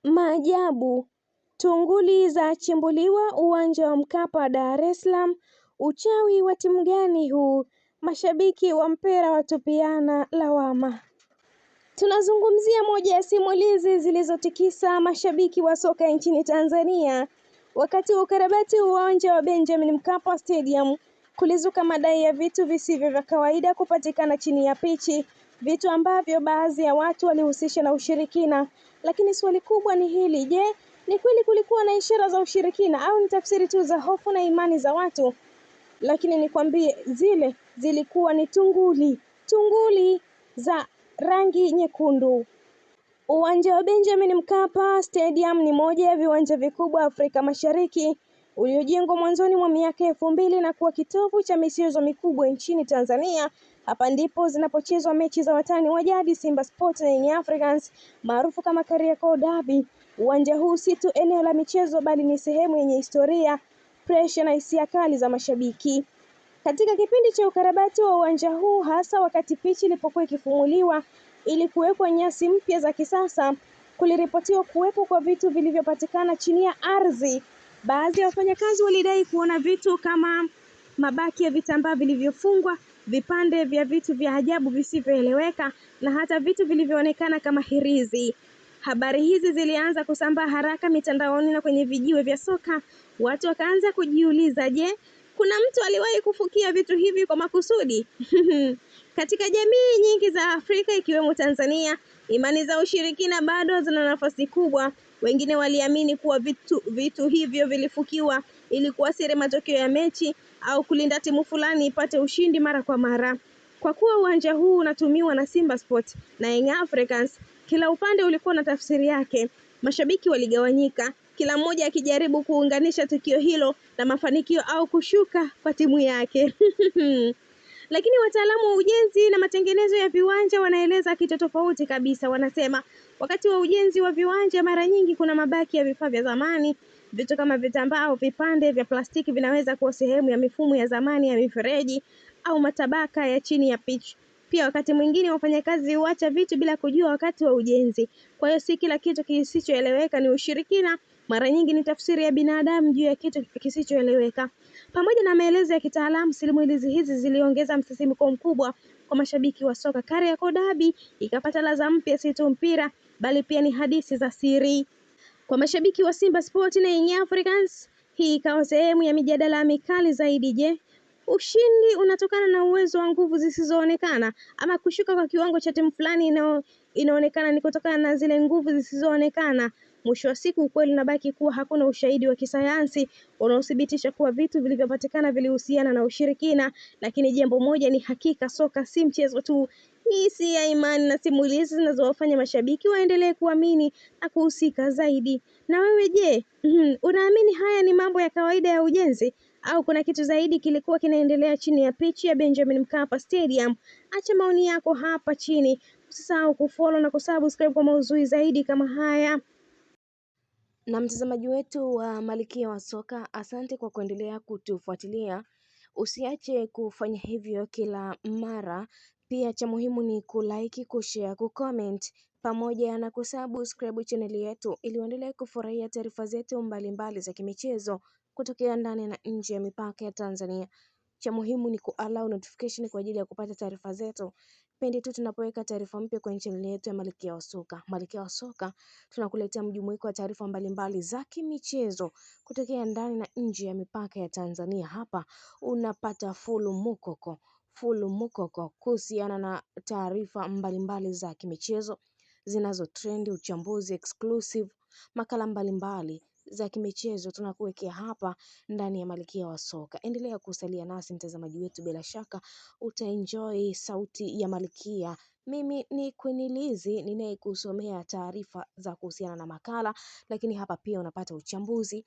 Maajabu. Tunguli za chimbuliwa uwanja wa Mkapa Dar es Salaam. Uchawi wa timu gani huu? Mashabiki wa mpira watupiana lawama. Tunazungumzia moja ya simulizi zilizotikisa mashabiki wa soka nchini Tanzania. Wakati wa ukarabati uwanja wa Benjamin Mkapa Stadium, kulizuka madai ya vitu visivyo vya kawaida kupatikana chini ya pichi, vitu ambavyo baadhi ya watu walihusisha na ushirikina. Lakini swali kubwa ni hili, je, ni kweli kulikuwa na ishara za ushirikina au ni tafsiri tu za hofu na imani za watu? Lakini nikwambie, zile zilikuwa ni tunguli za rangi nyekundu. Uwanja wa Benjamin Mkapa Stadium ni moja ya viwanja vikubwa Afrika Mashariki, uliojengwa mwanzoni mwa miaka 2000 na kuwa kitovu cha michezo mikubwa nchini Tanzania. Hapa ndipo zinapochezwa mechi za watani wa jadi Simba Sports na Young Africans maarufu kama Kariakoo Derby. Uwanja huu si tu eneo la michezo, bali ni sehemu yenye historia, pressure na hisia kali za mashabiki. Katika kipindi cha ukarabati wa uwanja huu, hasa wakati pichi ilipokuwa ikifumuliwa ili kuwekwa nyasi mpya za kisasa, kuliripotiwa kuwepo kwa vitu vilivyopatikana chini ya ardhi. Baadhi ya wafanyakazi walidai kuona vitu kama mabaki ya vitambaa vilivyofungwa, vipande vya vitu vya ajabu visivyoeleweka na hata vitu vilivyoonekana kama hirizi. Habari hizi zilianza kusambaa haraka mitandaoni na kwenye vijiwe vya soka. Watu wakaanza kujiuliza, je, kuna mtu aliwahi kufukia vitu hivi kwa makusudi? Katika jamii nyingi za Afrika ikiwemo Tanzania, imani za ushirikina bado zina nafasi kubwa. Wengine waliamini kuwa vitu hivyo vilifukiwa ili kuasiri matokeo ya mechi au kulinda timu fulani ipate ushindi mara kwa mara. Kwa kuwa uwanja huu unatumiwa na Simba Sports na Young Africans, kila upande ulikuwa na tafsiri yake. Mashabiki waligawanyika, kila mmoja akijaribu kuunganisha tukio hilo na mafanikio au kushuka kwa timu yake. Lakini wataalamu wa ujenzi na matengenezo ya viwanja wanaeleza kitu tofauti kabisa. Wanasema wakati wa ujenzi wa viwanja mara nyingi kuna mabaki ya vifaa vya zamani. Vitu kama vitambaa au vipande vya plastiki vinaweza kuwa sehemu ya mifumo ya zamani ya mifereji au matabaka ya chini ya pitch. Pia wakati mwingine wafanyakazi huacha vitu bila kujua wakati wa ujenzi. Kwa hiyo si kila kitu kisichoeleweka ni ushirikina. Mara nyingi ni tafsiri ya binadamu juu ya kitu kisichoeleweka. Pamoja na maelezo ya kitaalamu, simulizi hizi ziliongeza msisimko mkubwa kwa mashabiki wa soka. Kariakoo Derby ikapata ladha mpya, si tu mpira bali pia ni hadithi za siri. Kwa mashabiki wa Simba Sports na Young Africans, hii ikawa sehemu ya mijadala mikali zaidi. Je, ushindi unatokana na uwezo wa nguvu zisizoonekana ama kushuka kwa kiwango cha timu fulani inaonekana ni kutokana na zile nguvu zisizoonekana? Mwisho wa siku ukweli unabaki kuwa hakuna ushahidi wa kisayansi unaothibitisha kuwa vitu vilivyopatikana vilihusiana na ushirikina. Lakini jambo moja ni hakika, soka si mchezo tu, ni hisia ya imani na simulizi zinazowafanya mashabiki waendelee kuamini na kuhusika zaidi. Na wewe je, unaamini haya ni mambo ya kawaida ya ujenzi au kuna kitu zaidi kilikuwa kinaendelea chini ya pichi ya Benjamin Mkapa Stadium? Acha maoni yako hapa chini. Usisahau kufollow na kusubscribe kwa maudhui zaidi kama haya. Na mtazamaji wetu wa Malkia wa Soka, asante kwa kuendelea kutufuatilia. Usiache kufanya hivyo kila mara. Pia cha muhimu ni kulike, kushare, kucomment pamoja na kusubscribe channel yetu ili uendelee kufurahia taarifa zetu mbalimbali za kimichezo kutokea ndani na nje ya mipaka ya Tanzania. Cha muhimu ni ku-allow notification kwa ajili ya kupata taarifa zetu pindi tu tunapoweka taarifa mpya kwenye channel yetu ya Malkia wa Soka. Malkia wa Soka tunakuletea mjumuiko wa taarifa mbalimbali za kimichezo kutokea ndani na nje ya mipaka ya Tanzania. Hapa unapata full mukoko kuhusiana na taarifa mbalimbali za kimichezo zinazo trend, uchambuzi exclusive, makala mbalimbali za kimichezo tunakuwekea hapa ndani ya Malkia wa Soka. Endelea kusalia nasi mtazamaji wetu, bila shaka utaenjoy sauti ya Malkia. Mimi ni Queen Lizzy ninayekusomea taarifa za kuhusiana na makala, lakini hapa pia unapata uchambuzi,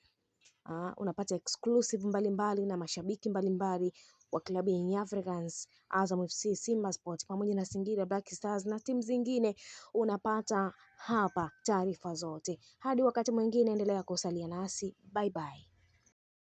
unapata exclusive mbalimbali na mashabiki mbalimbali wa klabu ya Young Africans, Azam FC, Simba Sports pamoja na Singida Black Stars na timu zingine. Unapata hapa taarifa zote. Hadi wakati mwingine, endelea kusalia nasi. Bye bye.